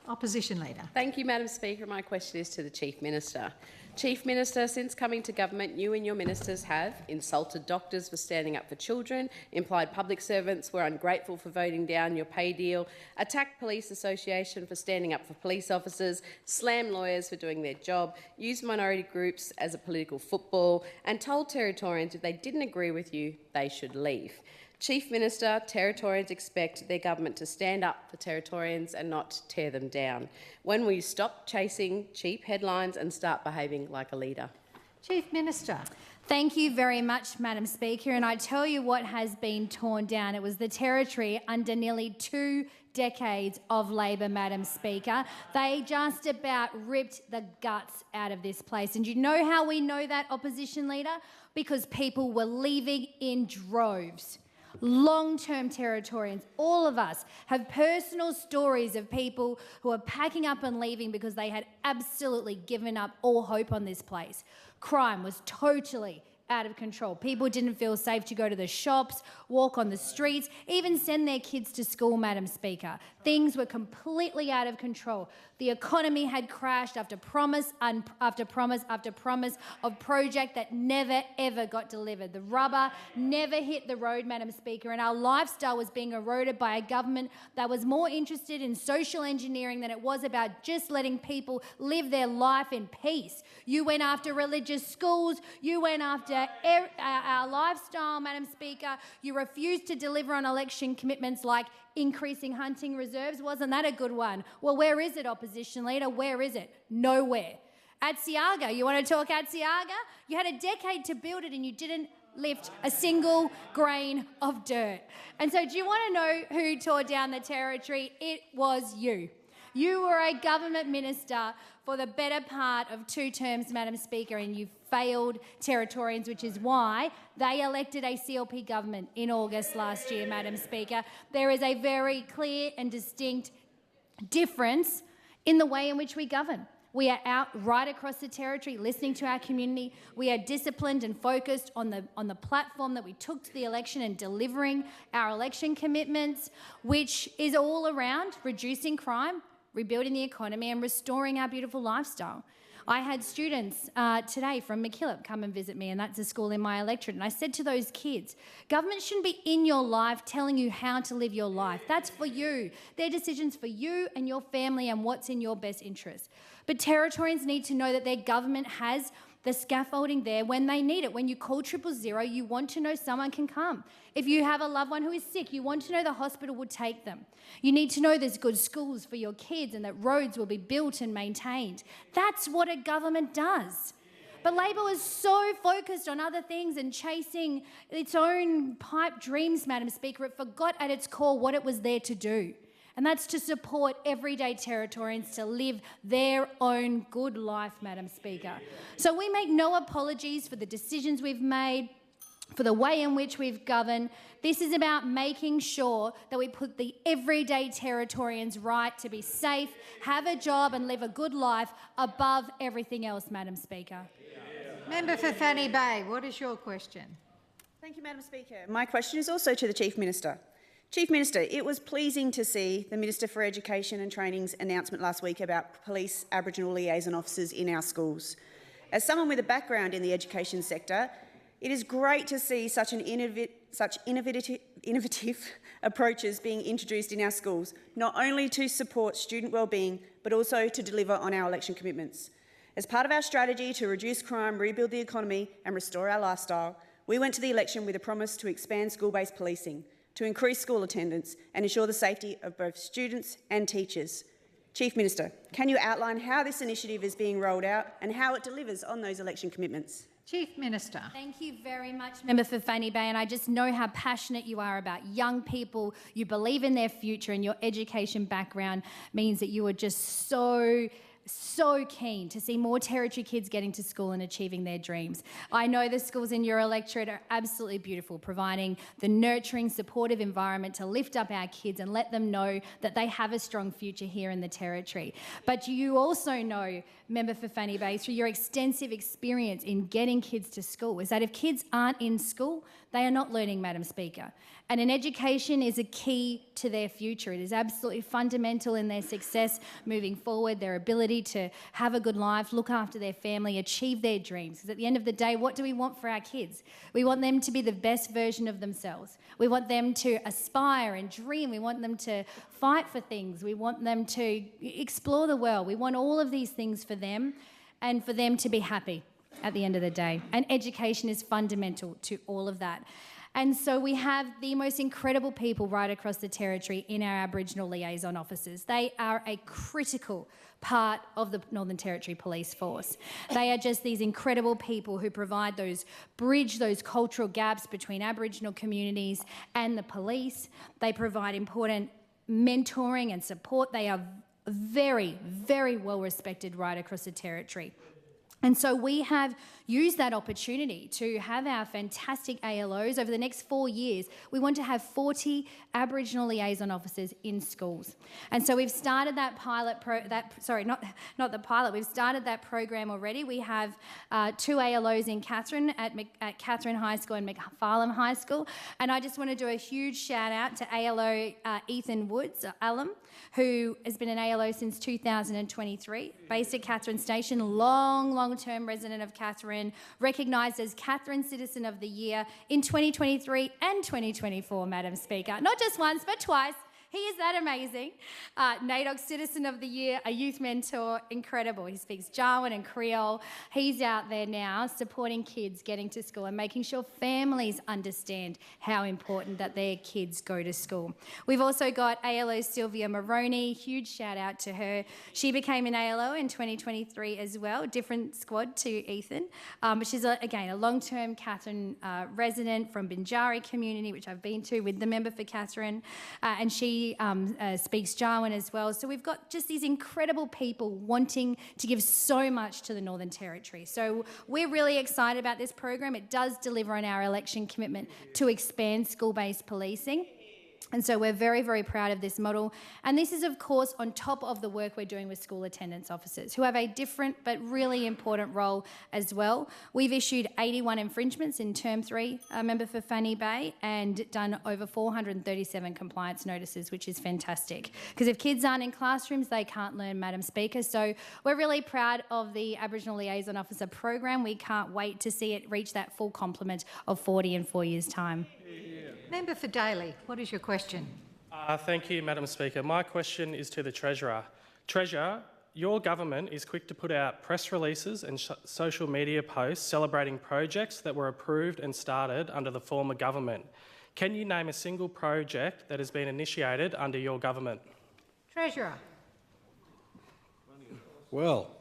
Opposition Leader. Thank you, Madam Speaker. My question is to the Chief Minister. Chief Minister, since coming to government, you and your ministers have insulted doctors for standing up for children, implied public servants were ungrateful for voting down your pay deal, attacked Police Association for standing up for police officers, slammed lawyers for doing their job, used minority groups as a political football, and told Territorians if they didn't agree with you, they should leave. Chief Minister, Territorians expect their government to stand up for Territorians and not tear them down. When will you stop chasing cheap headlines and start behaving like a leader? Chief Minister. Thank you very much, Madam Speaker. And I tell you what has been torn down. It was the Territory under nearly 2 decades of Labor, Madam Speaker. They just about ripped the guts out of this place. And you know how we know that, Opposition Leader? Because people were leaving in droves. Long-term Territorians, all of us, have personal stories of people who are packing up and leaving because they had absolutely given up all hope on this place. Crime was totally out of control. People didn't feel safe to go to the shops, walk on the streets, even send their kids to school, Madam Speaker. Things were completely out of control. The economy had crashed after promise after promise after promise of project that never, ever got delivered. The rubber never hit the road, Madam Speaker, and our lifestyle was being eroded by a government that was more interested in social engineering than it was about just letting people live their life in peace. You went after religious schools. You went after our lifestyle, Madam Speaker. You refused to deliver on election commitments like increasing hunting reserves. Wasn't that a good one? Well, where is it, Opposition Leader? Where is it? Nowhere. Atsiaga, you want to talk Atsiaga? You had a decade to build it and you didn't lift a single grain of dirt. And so do you want to know who tore down the Territory? It was you. You were a government minister for the better part of 2 terms, Madam Speaker, and you failed Territorians, which is why they elected a CLP government in August last year, Madam Speaker. There is a very clear and distinct difference in the way in which we govern. We are out right across the Territory listening to our community. We are disciplined and focused on the platform that we took to the election and delivering our election commitments, which is all around reducing crime, rebuilding the economy and restoring our beautiful lifestyle. I had students today from MacKillop come and visit me, and that's a school in my electorate, and I said to those kids, government shouldn't be in your life telling you how to live your life. That's for you. They're decisions for you and your family and what's in your best interest. But Territorians need to know that their government has the scaffolding there when they need it. When you call 000, you want to know someone can come. If you have a loved one who is sick, you want to know the hospital will take them. You need to know there's good schools for your kids and that roads will be built and maintained. That's what a government does. But Labor was so focused on other things and chasing its own pipe dreams, Madam Speaker, it forgot at its core what it was there to do. And that's to support everyday Territorians to live their own good life, Madam Speaker. So we make no apologies for the decisions we've made, for the way in which we've governed. This is about making sure that we put the everyday Territorians' right to be safe, have a job and live a good life above everything else, Madam Speaker. Member for Fanny Bay, what is your question? Thank you, Madam Speaker. My question is also to the Chief Minister. Chief Minister, it was pleasing to see the Minister for Education and Training's announcement last week about police Aboriginal liaison officers in our schools. As someone with a background in the education sector, it is great to see such innovative approaches being introduced in our schools, not only to support student wellbeing, but also to deliver on our election commitments. As part of our strategy to reduce crime, rebuild the economy and restore our lifestyle, we went to the election with a promise to expand school-based policing, to increase school attendance and ensure the safety of both students and teachers. Chief Minister, can you outline how this initiative is being rolled out and how it delivers on those election commitments? Chief Minister. Thank you very much, Member for Fanny Bay, and I just know how passionate you are about young people. You believe in their future, and your education background means that you are just so keen to see more Territory kids getting to school and achieving their dreams. I know the schools in your electorate are absolutely beautiful, providing the nurturing, supportive environment to lift up our kids and let them know that they have a strong future here in the Territory. But you also know, Member for Fanny Bay, through your extensive experience in getting kids to school, is that if kids aren't in school, They are not learning, Madam Speaker. And an education is a key to their future. It is absolutely fundamental in their success moving forward, their ability to have a good life, look after their family, achieve their dreams. Because at the end of the day, what do we want for our kids? We want them to be the best version of themselves. We want them to aspire and dream. We want them to fight for things. We want them to explore the world. We want all of these things for them and for them to be happy at the end of the day. And education is fundamental to all of that. And so we have the most incredible people right across the Territory in our Aboriginal liaison officers. They are a critical part of the Northern Territory Police Force. They are just these incredible people who bridge those cultural gaps between Aboriginal communities and the police. They provide important mentoring and support. They are very, very well respected right across the Territory. And so we have used that opportunity to have our fantastic ALOs. Over the next 4 years, we want to have 40 Aboriginal liaison officers in schools. And so we've started that we've started that program already. We have 2 ALOs in Katherine at Katherine High School and McFarlane High School. And I just want to do a huge shout out to ALO Ethan Woods, Alum, who has been an ALO since 2023, based at Katherine Station, long-term resident of Katherine, recognised as Katherine Citizen of the Year in 2023 and 2024, Madam Speaker. Not just once, but twice. He is that amazing. NAIDOC Citizen of the Year, a youth mentor, incredible. He speaks Jawoyn and Creole. He's out there now supporting kids getting to school and making sure families understand how important that their kids go to school. We've also got ALO Sylvia Moroney, huge shout out to her. She became an ALO in 2023 as well, different squad to Ethan. But she's, again, a long-term Katherine resident from Binjari community, which I've been to with the member for Katherine. And she speaks Jawoyn as well. So we've got just these incredible people wanting to give so much to the Northern Territory. So we're really excited about this program. It does deliver on our election commitment to expand school-based policing. And so we're very, very proud of this model. And this is, of course, on top of the work we're doing with school attendance officers, who have a different but really important role as well. We've issued 81 infringements in Term 3, member for Fanny Bay, and done over 437 compliance notices, which is fantastic. Because if kids aren't in classrooms, they can't learn, Madam Speaker. So we're really proud of the Aboriginal Liaison Officer program. We can't wait to see it reach that full complement of 40 in 4 years' time. Member for Daly, what is your question? Thank you, Madam Speaker. My question is to the Treasurer. Treasurer, your government is quick to put out press releases and social media posts celebrating projects that were approved and started under the former government. Can you name a single project that has been initiated under your government? Treasurer. Well,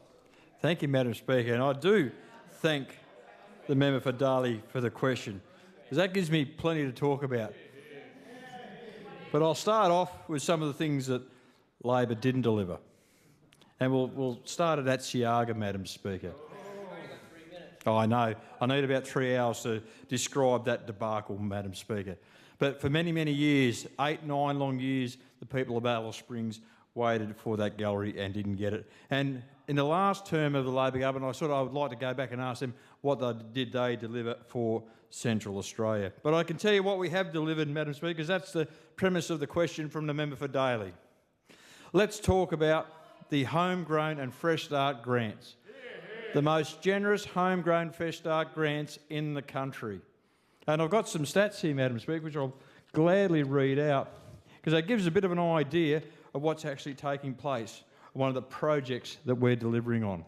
thank you, Madam Speaker, and I do thank the member for Daly for the question, because that gives me plenty to talk about. But I'll start off with some of the things that Labor didn't deliver. And we'll start at Atsiaga, Madam Speaker. Oh, I know. I need about 3 hours to describe that debacle, Madam Speaker. But for many, many years, 8, 9 long years, the people of Alice Springs waited for that gallery and didn't get it. And in the last term of the Labor government, I would like to go back and ask them what did they deliver for Central Australia. But I can tell you what we have delivered, Madam Speaker, because that's the premise of the question from the member for Daly. Let's talk about the homegrown and fresh start grants. The most generous homegrown fresh start grants in the country. And I've got some stats here, Madam Speaker, which I'll gladly read out, because that gives a bit of an idea of what's actually taking place, one of the projects that we're delivering on.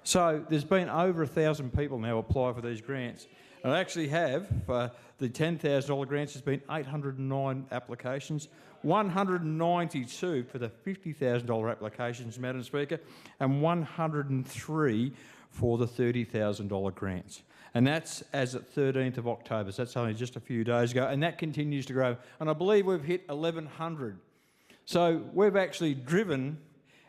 So there's been over 1,000 people now apply for these grants. And I actually have, for the $10,000 grants, there's been 809 applications, 192 for the $50,000 applications, Madam Speaker, and 103 for the $30,000 grants. And that's as at 13th of October, so that's only just a few days ago, and that continues to grow. And I believe we've hit 1,100. So we've actually driven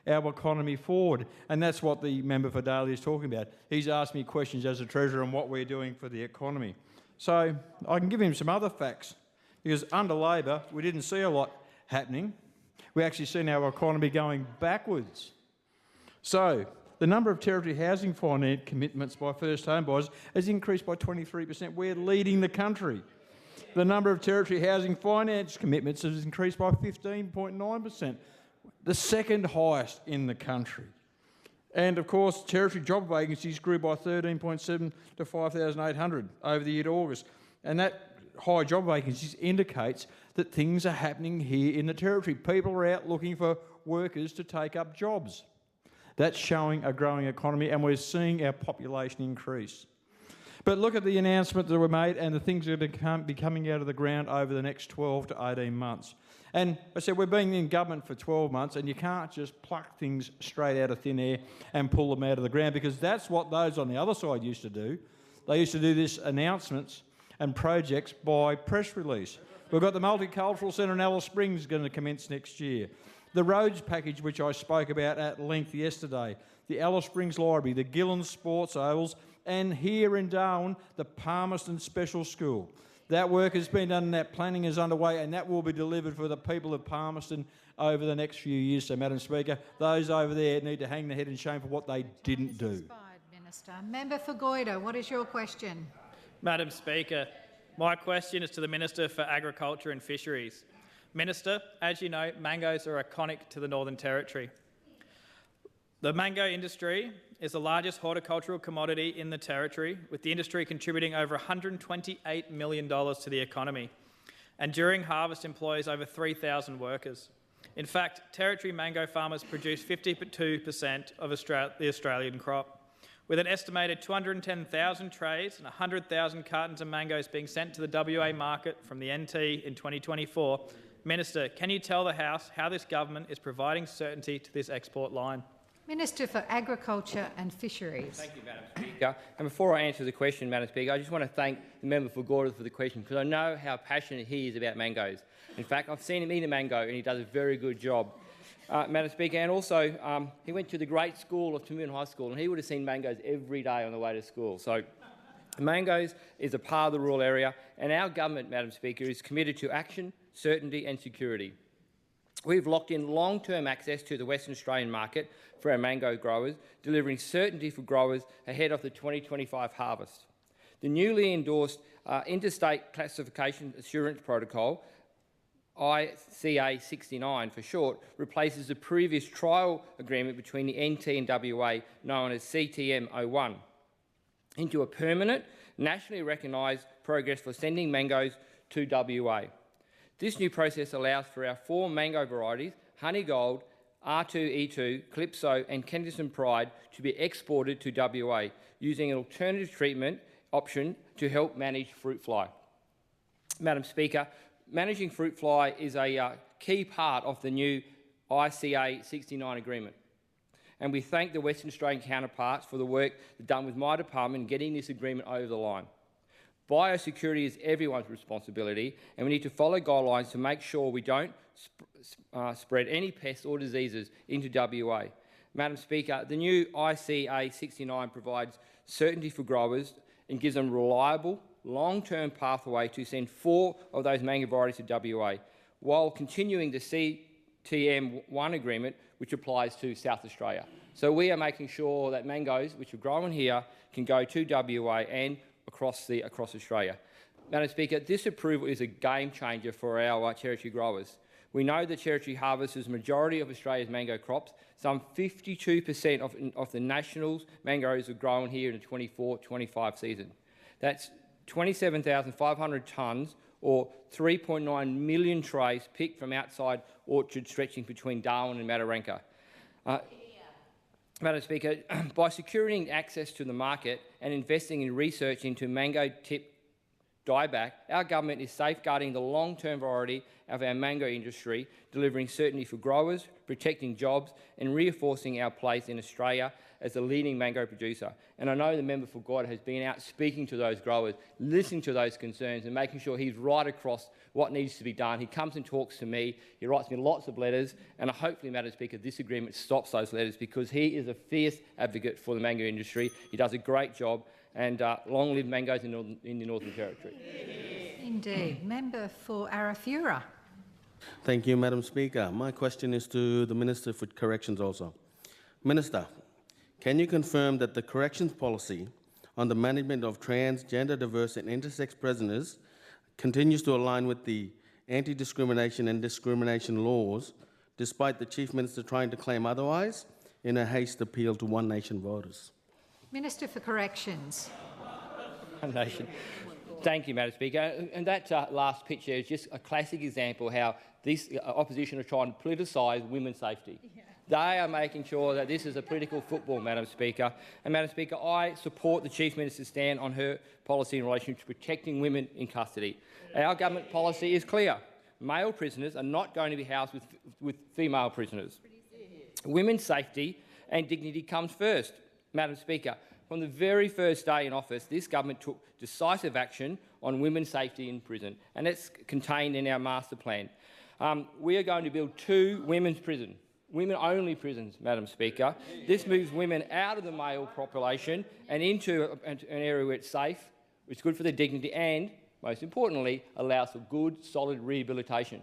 our economy forward, and that's what the member for Daly is talking about. He's asked me questions as a Treasurer on what we're doing for the economy. So I can give him some other facts, because under Labor we didn't see a lot happening. We actually seen our economy going backwards. So The number of Territory housing finance commitments by first home buyers has increased by 23%. We're leading the country. The number of Territory housing finance commitments has increased by 15.9%, the second highest in the country. And of course, Territory job vacancies grew by 13.7 to 5,800 over the year to August. And that high job vacancies indicates that things are happening here in the Territory. People are out looking for workers to take up jobs. That's showing a growing economy, and we're seeing our population increase. But look at the announcement that were made and the things that are going to be coming out of the ground over the next 12 to 18 months. And I said we've been in government for 12 months, and you can't just pluck things straight out of thin air and pull them out of the ground, because that's what those on the other side used to do. They used to do this announcements and projects by press release. We've got the Multicultural Centre in Alice Springs going to commence next year. The roads package, which I spoke about at length yesterday, the Alice Springs Library, the Gillen Sports Ovals, and here in Darwin, the Palmerston Special School. That work has been done and that planning is underway, and that will be delivered for the people of Palmerston over the next few years. So, Madam Speaker, those over there need to hang their head in shame for what they didn't do. Minister. Member for Goyder, what is your question? Madam Speaker, my question is to the Minister for Agriculture and Fisheries. Minister, as you know, mangoes are iconic to the Northern Territory. The mango industry is the largest horticultural commodity in the Territory, with the industry contributing over $128 million to the economy, and during harvest employs over 3,000 workers. In fact, Territory mango farmers produce 52% of the Australian crop. With an estimated 210,000 trays and 100,000 cartons of mangoes being sent to the WA market from the NT in 2024, Minister, can you tell the House how this government is providing certainty to this export line? Minister for Agriculture and Fisheries. Thank you, Madam Speaker. And before I answer the question, Madam Speaker, I just want to thank the member for Goyder for the question, because I know how passionate he is about mangoes. In fact, I've seen him eat a mango and he does a very good job. Madam Speaker, and also he went to the great school of Tamoon High School, and he would have seen mangoes every day on the way to school. So mangoes is a part of the rural area, and our government, Madam Speaker, is committed to action, certainty and security. We've locked in long-term access to the Western Australian market for our mango growers, delivering certainty for growers ahead of the 2025 harvest. The newly endorsed Interstate Classification Assurance Protocol, ICA 69 for short, replaces the previous trial agreement between the NT and WA, known as CTM 01, into a permanent, nationally recognised progress for sending mangoes to WA. This new process allows for our 4 mango varieties, Honey Gold, R2E2, Calypso and Kensington Pride, to be exported to WA, using an alternative treatment option to help manage fruit fly. Madam Speaker, managing fruit fly is a key part of the new ICA 69 agreement, and we thank the Western Australian counterparts for the work done with my department in getting this agreement over the line. Biosecurity is everyone's responsibility, and we need to follow guidelines to make sure we don't spread any pests or diseases into WA. Madam Speaker, the new ICA 69 provides certainty for growers and gives them a reliable, long-term pathway to send 4 of those mango varieties to WA, while continuing the CTM1 agreement, which applies to South Australia. So we are making sure that mangoes, which are grown here, can go to WA and across Australia. Madam Speaker, this approval is a game changer for our Territory growers. We know the Territory harvests the majority of Australia's mango crops. Some 52% of the national's mangoes are grown here in the 24-25 season. That's 27,500 tonnes, or 3.9 million trays picked from outside orchards stretching between Darwin and Mataranka. Madam Speaker, by securing access to the market and investing in research into mango tip dieback, our government is safeguarding the long-term variety of our mango industry, delivering certainty for growers, protecting jobs and reinforcing our place in Australia as a leading mango producer. And I know the member for Goyder has been out speaking to those growers, listening to those concerns and making sure he's right across what needs to be done. He comes and talks to me, he writes me lots of letters, and hopefully, Madam Speaker, this agreement stops those letters, because he is a fierce advocate for the mango industry. He does a great job, and long live mangoes in the Northern Territory. Indeed. Member for Arafura. Thank you, Madam Speaker. My question is to the Minister for Corrections also. Minister, Can you confirm that the corrections policy on the management of trans, gender diverse and intersex prisoners continues to align with the anti-discrimination and discrimination laws, despite the Chief Minister trying to claim otherwise in a haste appeal to One Nation voters? Minister for Corrections. One Nation. Thank you, Madam Speaker. And that last picture is just a classic example how this opposition are trying to politicise women's safety. Yeah. They are making sure that this is a political football, Madam Speaker. And, Madam Speaker, I support the Chief Minister's stand on her policy in relation to protecting women in custody. Our government policy is clear. Male prisoners are not going to be housed with female prisoners. Women's safety and dignity comes first, Madam Speaker. From the very first day in office, this government took decisive action on women's safety in prison, and it's contained in our master plan. We are going to build 2 women's prisons, women-only prisons, Madam Speaker. This moves women out of the male population and into an area where it's safe, it's good for their dignity and, most importantly, allows for good, solid rehabilitation.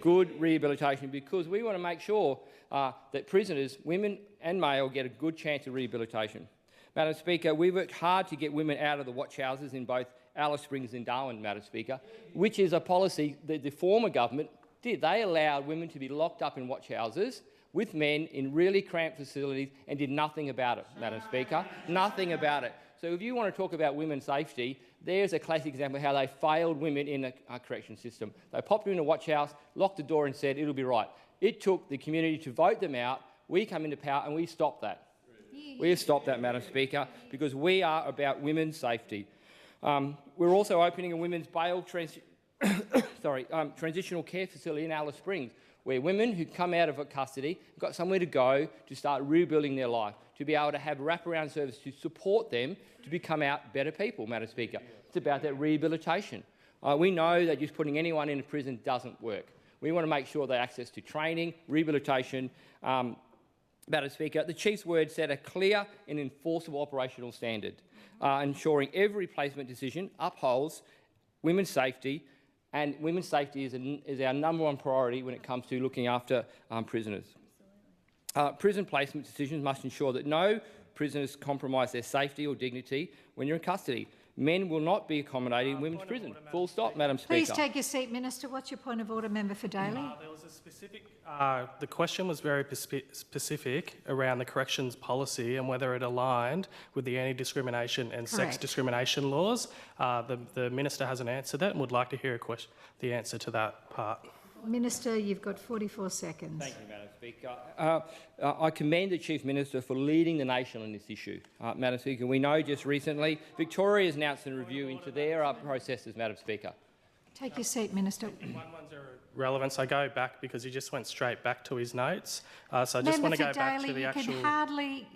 Good rehabilitation, because we want to make sure that prisoners, women and male, get a good chance of rehabilitation. Madam Speaker, we worked hard to get women out of the watch houses in both Alice Springs and Darwin, Madam Speaker, which is a policy that the former government did. They allowed women to be locked up in watch houses with men in really cramped facilities and did nothing about it, Madam Speaker. Nothing about it. So if you want to talk about women's safety, there's a classic example of how they failed women in a correction system. They popped them in a watch house, locked the door and said it'll be right. It took the community to vote them out. We come into power and we stopped that. We have stopped that, Madam Speaker, because we are about women's safety. We're also opening a women's bail transitional care facility in Alice Springs, where women who come out of custody have got somewhere to go to start rebuilding their life, to be able to have wraparound service to support them to become out better people, Madam Speaker. It's about that rehabilitation. We know that just putting anyone in a prison doesn't work. We want to make sure they have access to training, rehabilitation. Madam Speaker, the Chief's word set a clear and enforceable operational standard, ensuring every placement decision upholds women's safety, and women's safety is our #1 priority when it comes to looking after prisoners. Prison placement decisions must ensure that no prisoners compromise their safety or dignity when you're in custody. Men will not be accommodated in women's prison. Full stop, Madam Speaker. Please take your seat, Minister. What's your point of order, Member for Daly? There was a specific. The question was very specific around the corrections policy and whether it aligned with the anti-discrimination and sex discrimination laws. The minister hasn't answered that and would like to hear the answer to that part. Minister, you've got 44 seconds. Thank you, Madam Speaker. I commend the Chief Minister for leading the nation on this issue. Madam Speaker, we know just recently Victoria has announced a review into their processes, Madam Speaker. Take your seat, Minister. One's irrelevant, so I go back because he just went straight back to his notes. So I just want to go back to the actual... You can hardly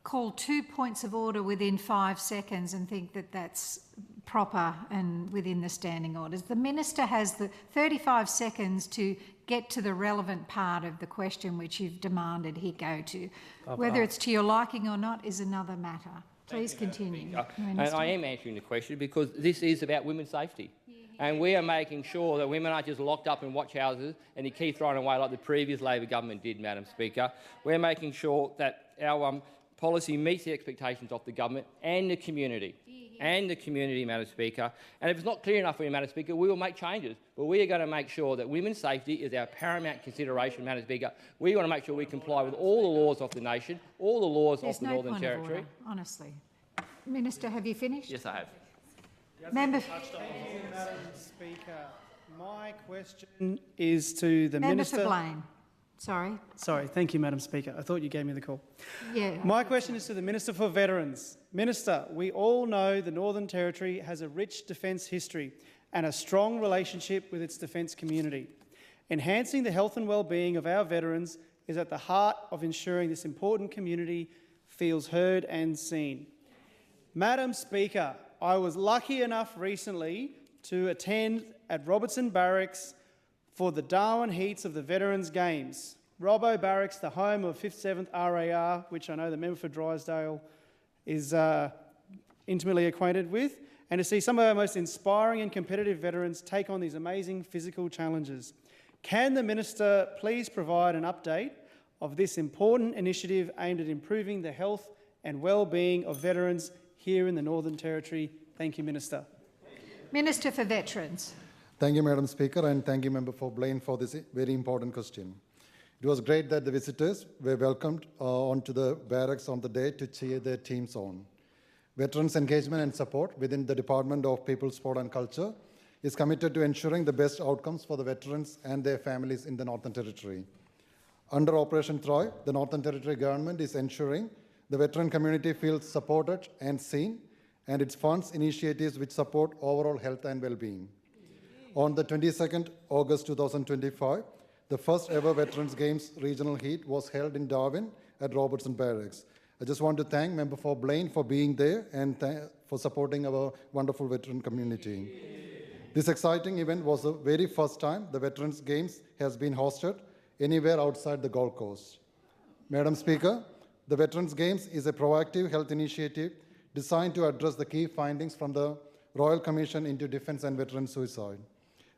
call 2 points of order within 5 seconds and think that that's proper and within the standing orders. The Minister has the 35 seconds to get to the relevant part of the question which you've demanded he go to. Whether it's to your liking or not is another matter. Please continue. And I am answering the question because this is about women's safety. And we are making sure that women aren't just locked up in watch houses and you keep throwing away like the previous Labor government did, Madam Speaker. We're making sure that our policy meets the expectations of the government and the community. Madam Speaker. And if it's not clear enough for you, Madam Speaker, we will make changes. But we are going to make sure that women's safety is our paramount consideration, Madam Speaker. We want to make sure we comply with all the laws of the nation, all the laws of the Northern Territory. Order, honestly. Minister, have you finished? Yes, I have. Member. Madam Speaker, my question is to the Minister. Member for Blaine. Sorry, thank you, Madam Speaker. I thought you gave me the call. Yeah. My question is to the Minister for Veterans. Minister, we all know the Northern Territory has a rich defence history and a strong relationship with its defence community. Enhancing the health and well-being of our veterans is at the heart of ensuring this important community feels heard and seen. Madam Speaker, I was lucky enough recently to attend at Robertson Barracks for the Darwin Heats of the Veterans Games. Robbo Barracks, the home of 5th 7th RAR, which I know the member for Drysdale is intimately acquainted with, and to see some of our most inspiring and competitive veterans take on these amazing physical challenges. Can the Minister please provide an update of this important initiative aimed at improving the health and well-being of veterans here in the Northern Territory. Thank you, Minister. Minister for Veterans. Thank you, Madam Speaker, and thank you, Member for Blaine, for this very important question. It was great that the visitors were welcomed onto the barracks on the day to cheer their teams on. Veterans' engagement and support within the Department of People, Sport and Culture is committed to ensuring the best outcomes for the veterans and their families in the Northern Territory. Under Operation Thrive, the Northern Territory government is ensuring the veteran community feels supported and seen, and it funds initiatives which support overall health and well-being. On the 22nd August 2025, the first ever Veterans Games regional heat was held in Darwin at Robertson Barracks. I just want to thank Member for Blaine for being there and for supporting our wonderful veteran community. This exciting event was the very first time the Veterans Games has been hosted anywhere outside the Gold Coast. Madam Speaker, the Veterans Games is a proactive health initiative designed to address the key findings from the Royal Commission into Defence and Veteran Suicide.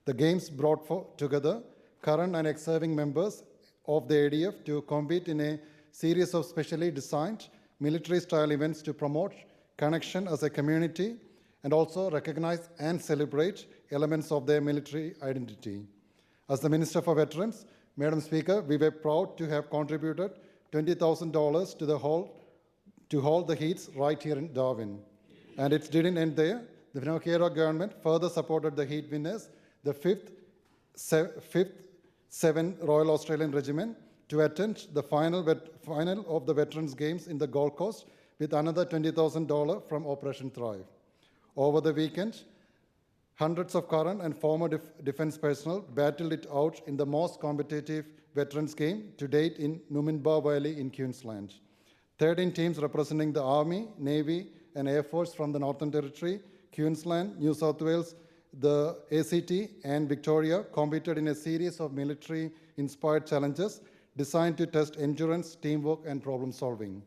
The Games brought together current and ex-serving members of the ADF to compete in a series of specially designed military-style events to promote connection as a community and also recognize and celebrate elements of their military identity. As the Minister for Veterans, Madam Speaker, we were proud to have contributed $20,000 to hold the heats right here in Darwin. And it didn't end there. The Vinokero government further supported the heat winners, the 5th 7 Royal Australian Regiment, to attend the final of the Veterans Games in the Gold Coast with another $20,000 from Operation Thrive. Over the weekend, hundreds of current and former defence personnel battled it out in the most competitive Veterans game to date in Numinbah Valley in Queensland. 13 teams representing the Army, Navy and Air Force from the Northern Territory, Queensland, New South Wales, the ACT and Victoria competed in a series of military-inspired challenges designed to test endurance, teamwork and problem solving.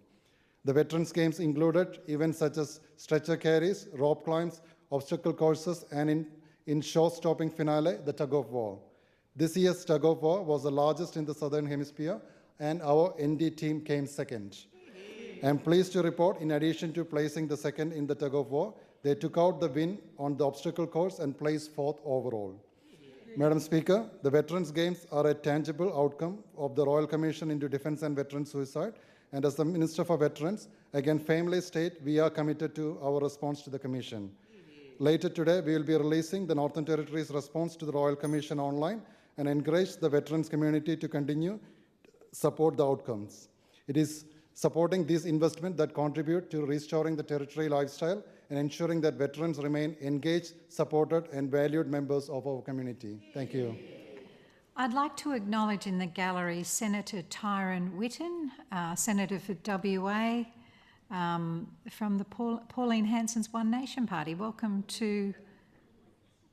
The Veterans Games included events such as stretcher carries, rope climbs, obstacle courses and in show-stopping finale, the tug of war. This year's tug of war was the largest in the Southern Hemisphere and our ND team came second. I'm pleased to report, in addition to placing the second in the tug of war, they took out the win on the obstacle course and placed fourth overall. Madam Speaker, the Veterans Games are a tangible outcome of the Royal Commission into Defence and Veteran Suicide, and as the Minister for Veterans, I can firmly state we are committed to our response to the Commission. Later today, we will be releasing the Northern Territory's response to the Royal Commission online and encourage the veterans community to continue to support the outcomes. It is supporting these investments that contribute to restoring the Territory lifestyle and ensuring that veterans remain engaged, supported and valued members of our community. Thank you. I'd like to acknowledge in the gallery Senator Tyron Whitten, Senator for WA, from the Pauline Hanson's One Nation Party. Welcome to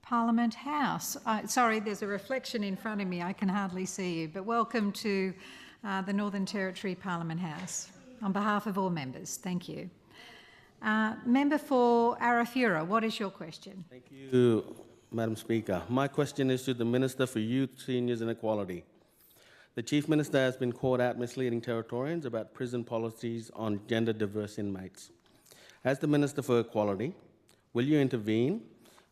Parliament House. Sorry, there's a reflection in front of me. I can hardly see you, but welcome to the Northern Territory Parliament House. On behalf of all members, thank you. Member for Arafura, what is your question? Thank you, Madam Speaker. My question is to the Minister for Youth, Seniors and Equality. The Chief Minister has been caught out misleading Territorians about prison policies on gender-diverse inmates. As the Minister for Equality, will you intervene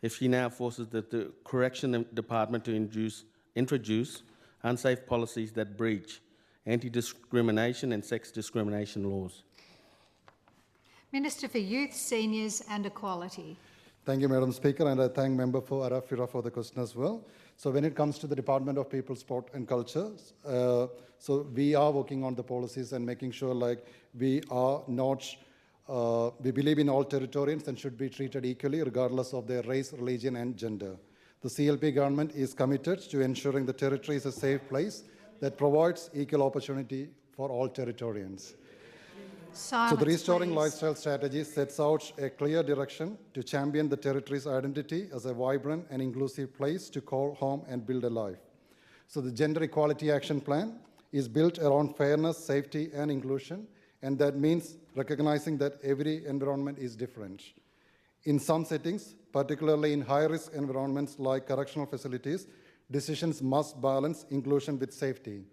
if she now forces the Correction Department to introduce unsafe policies that breach anti-discrimination and sex discrimination laws? Minister for Youth, Seniors and Equality. Thank you, Madam Speaker, and I thank Member for Arafura for the question as well. So when it comes to the Department of People, Sport and Culture, so we are working on the policies and making sure we are not, we believe in all Territorians and should be treated equally regardless of their race, religion and gender. The CLP government is committed to ensuring the Territory is a safe place that provides equal opportunity for all Territorians. Silence, so the Restoring please. Lifestyle Strategy sets out a clear direction to champion the Territory's identity as a vibrant and inclusive place to call home and build a life. So the Gender Equality Action Plan is built around fairness, safety and inclusion, and that means recognizing that every environment is different. In some settings, particularly in high-risk environments like correctional facilities, decisions must balance inclusion with safety.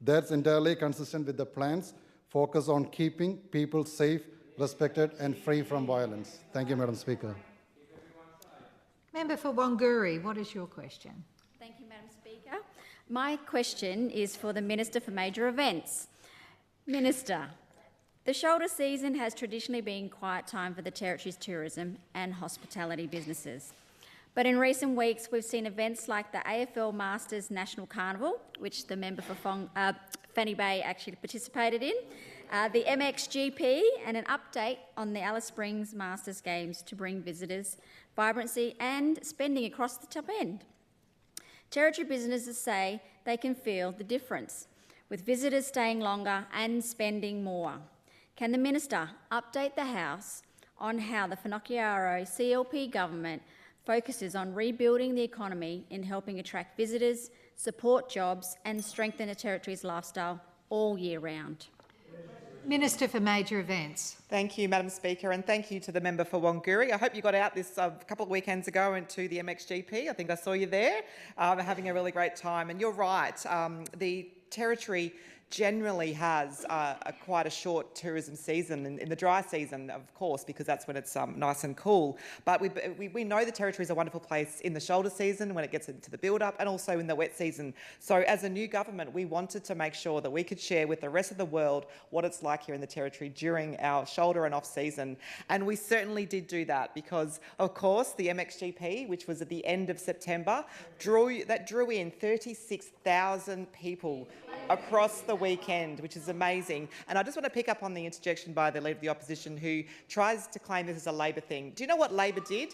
That's entirely consistent with the plan's focus on keeping people safe, respected and free from violence. Thank you, Madam Speaker. Member for Wanguri, what is your question? Thank you, Madam Speaker. My question is for the Minister for Major Events. Minister, the shoulder season has traditionally been quiet time for the Territory's tourism and hospitality businesses. But in recent weeks, we've seen events like the AFL Masters National Carnival, which the member for Fanny Bay actually participated in, the MXGP, and an update on the Alice Springs Masters Games to bring visitors, vibrancy and spending across the top end. Territory businesses say they can feel the difference, with visitors staying longer and spending more. Can the Minister update the House on how the Finocchiaro CLP government focuses on rebuilding the economy in helping attract visitors, support jobs and strengthen the Territory's lifestyle all year round? Minister for Major Events. Thank you, Madam Speaker, and thank you to the member for Wanguri. I hope you got out this couple of weekends ago into the MXGP. I think I saw you there, having a really great time. And you're right, the Territory generally has quite a short tourism season, in the dry season, of course, because that's when it's nice and cool. But we know the Territory is a wonderful place in the shoulder season when it gets into the build-up, and also in the wet season. So as a new government, we wanted to make sure that we could share with the rest of the world what it's like here in the Territory during our shoulder and off-season. And we certainly did do that because, of course, the MXGP, which was at the end of September, drew in 36,000 people across the weekend, which is amazing. And I just want to pick up on the interjection by the Leader of the Opposition, who tries to claim this is a Labor thing. Do you know what Labor did?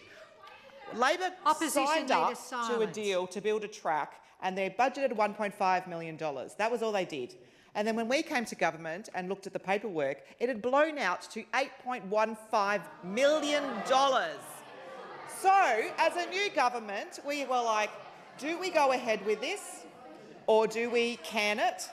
Labor signed up to a deal to build a track, and they budgeted $1.5 million. That was all they did. And then when we came to government and looked at the paperwork, it had blown out to $8.15 million. So, as a new government, we were like, do we go ahead with this, or do we can it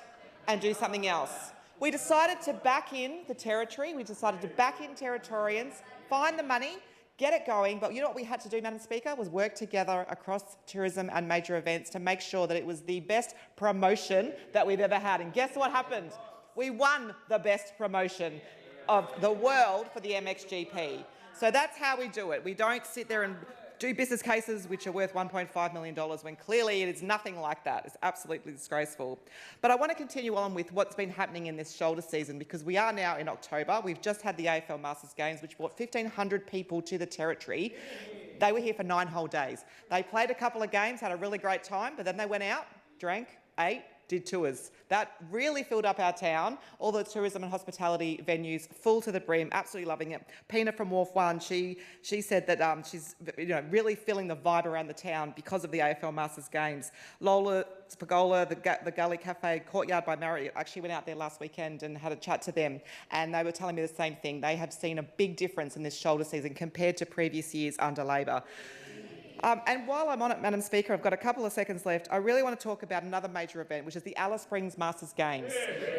and do something else? We decided to back in the Territory, we decided to back in Territorians, find the money, get it going, but you know what we had to do, Madam Speaker, was work together across tourism and major events to make sure that it was the best promotion that we've ever had. And guess what happened? We won the best promotion of the world for the MXGP. So that's how we do it. We don't sit there and do business cases which are worth $1.5 million when clearly it is nothing like that. It's absolutely disgraceful. But I want to continue on with what's been happening in this shoulder season, because we are now in October. We've just had the AFL Masters Games, which brought 1,500 people to the Territory. They were here for 9 whole days. They played a couple of games, had a really great time, but then they went out, drank, ate, did tours. That really filled up our town. All the tourism and hospitality venues full to the brim, absolutely loving it. Pina from Wharf One, she said that she's really feeling the vibe around the town because of the AFL Masters Games. Lola Spagola, the Gully Cafe, Courtyard by Marriott, actually went out there last weekend and had a chat to them, and they were telling me the same thing. They have seen a big difference in this shoulder season compared to previous years under Labor. And while I'm on it, Madam Speaker, I've got a couple of seconds left. I really want to talk about another major event, which is the Alice Springs Masters Games.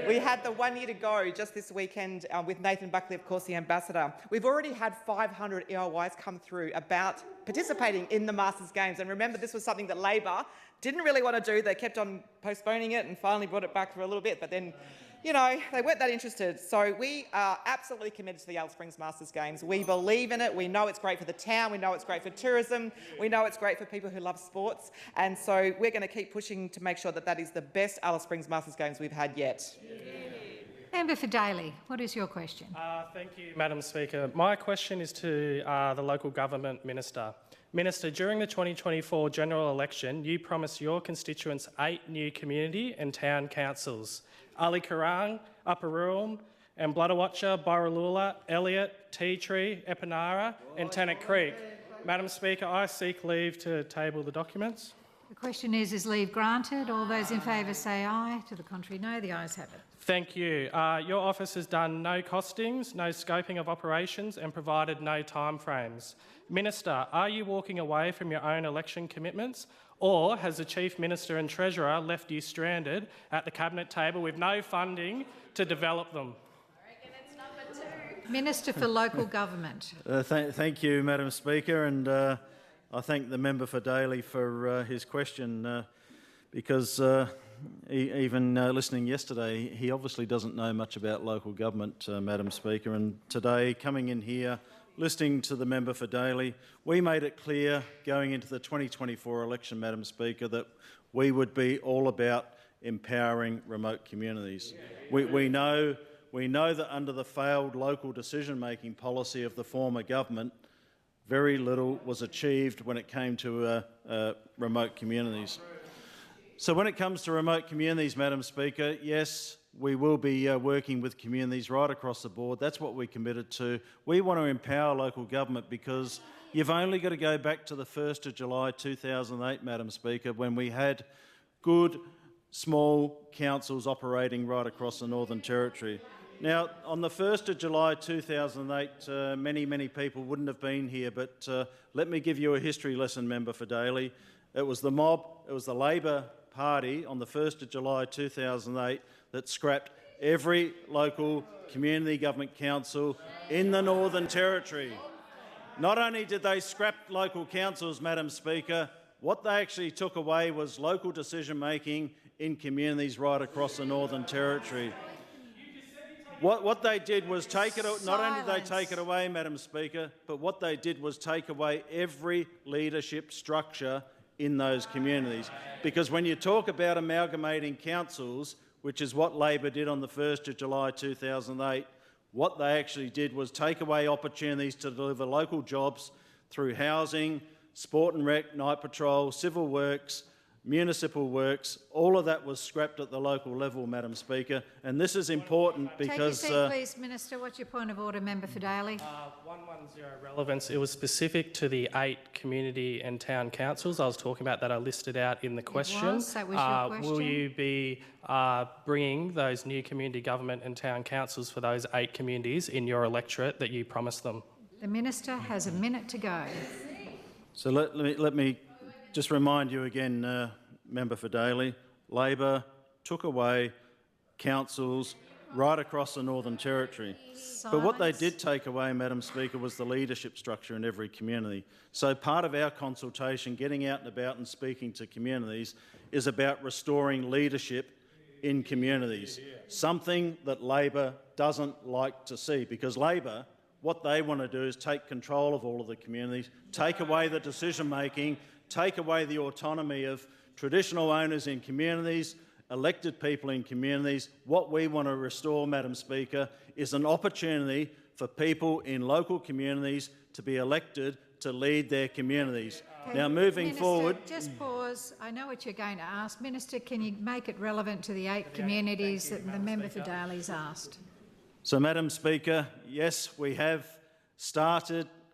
We had the 1 year to go just this weekend with Nathan Buckley, of course, the ambassador. We've already had 500 EOYs come through about participating in the Masters Games. And remember, this was something that Labor didn't really want to do. They kept on postponing it and finally brought it back for a little bit, but then they weren't that interested. So we are absolutely committed to the Alice Springs Masters Games. We believe in it. We know it's great for the town. We know it's great for tourism. We know it's great for people who love sports. And so we're going to keep pushing to make sure that that is the best Alice Springs Masters Games we've had yet. Member for Daly, what is your question? Thank you, Madam Speaker. My question is to the local government minister. Minister, during the 2024 general election, you promised your constituents 8 new community and town councils. Ali Karang, Upper Rural, and Bloodawatcha, Borroloola, Elliott, Tea Tree, Epinara and Tennant Creek. Madam Speaker, I seek leave to table the documents. The question is leave granted? All those in favour say aye. To the contrary, no. The ayes have it. Thank you. Your office has done no costings, no scoping of operations and provided no timeframes. Minister, are you walking away from your own election commitments, or has the Chief Minister and Treasurer left you stranded at the Cabinet table with no funding to develop them? Minister for Local Government. Thank you, Madam Speaker, and I thank the member for Daly for his question because even listening yesterday, he obviously doesn't know much about local government, Madam Speaker, and today, coming in here, listening to the member for Daly, we made it clear going into the 2024 election, Madam Speaker, that we would be all about empowering remote communities. We know that under the failed local decision-making policy of the former government, very little was achieved when it came to remote communities. So when it comes to remote communities, Madam Speaker, yes, we will be working with communities right across the board. That's what we committed to. We want to empower local government because you've only got to go back to the 1st of July 2008, Madam Speaker, when we had good, small councils operating right across the Northern Territory. Now, on the 1st of July 2008, many people wouldn't have been here, but let me give you a history lesson, member for Daly. It was the mob, it was the Labor Party on the 1st of July 2008 that scrapped every local community government council in the Northern Territory. Not only did they scrap local councils, Madam Speaker, what they actually took away was local decision-making in communities right across the Northern Territory. What they did was take it. Not only did they take it away, Madam Speaker, but what they did was take away every leadership structure in those communities. Because when you talk about amalgamating councils, which is what Labor did on the 1st of July 2008, what they actually did was take away opportunities to deliver local jobs through housing, sport and rec, night patrol, civil works, municipal works. All of that was scrapped at the local level, Madam Speaker, and this is important because... Take your seat, please, Minister. What's your point of order, member for Daly? 110 relevance. It was specific to the 8 community and town councils I was talking about that I listed out in the question. That was your question. Will you be bringing those new community government and town councils for those 8 communities in your electorate that you promised them? The minister has a minute to go. So let me just remind you again, member for Daly, Labor took away councils right across the Northern Territory. But what they did take away, Madam Speaker, was the leadership structure in every community. So part of our consultation, getting out and about and speaking to communities, is about restoring leadership in communities, something that Labor doesn't like to see, because Labor, what they want to do is take control of all of the communities, take away the decision-making, take away the autonomy of traditional owners in communities, elected people in communities. What we want to restore, Madam Speaker, is an opportunity for people in local communities to be elected to lead their communities. Okay. Now, moving Minister, forward... just pause. I know what you're going to ask. Minister, can you make it relevant to the 8 communities that the member for Daly's asked? So, Madam Speaker, yes, we have